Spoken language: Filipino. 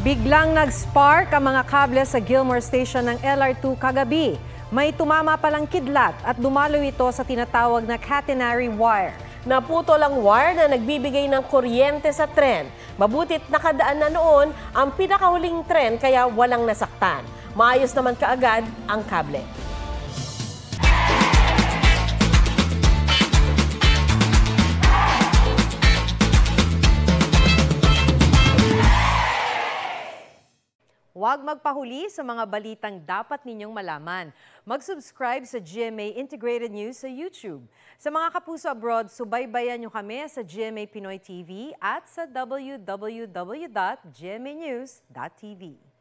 Biglang nag-spark ang mga kable sa Gilmore Station ng LR2 kagabi. May tumama palang kidlat at dumalo ito sa tinatawag na catenary wire. Naputol ang wire na nagbibigay ng kuryente sa tren. Mabutit nakadaan na noon ang pinakahuling tren kaya walang nasaktan. Maayos naman kaagad ang kable. Huwag magpahuli sa mga balitang dapat ninyong malaman. Mag-subscribe sa GMA Integrated News sa YouTube. Sa mga kapuso abroad, subaybayan nyo kami sa GMA Pinoy TV at sa www.gmanews.tv.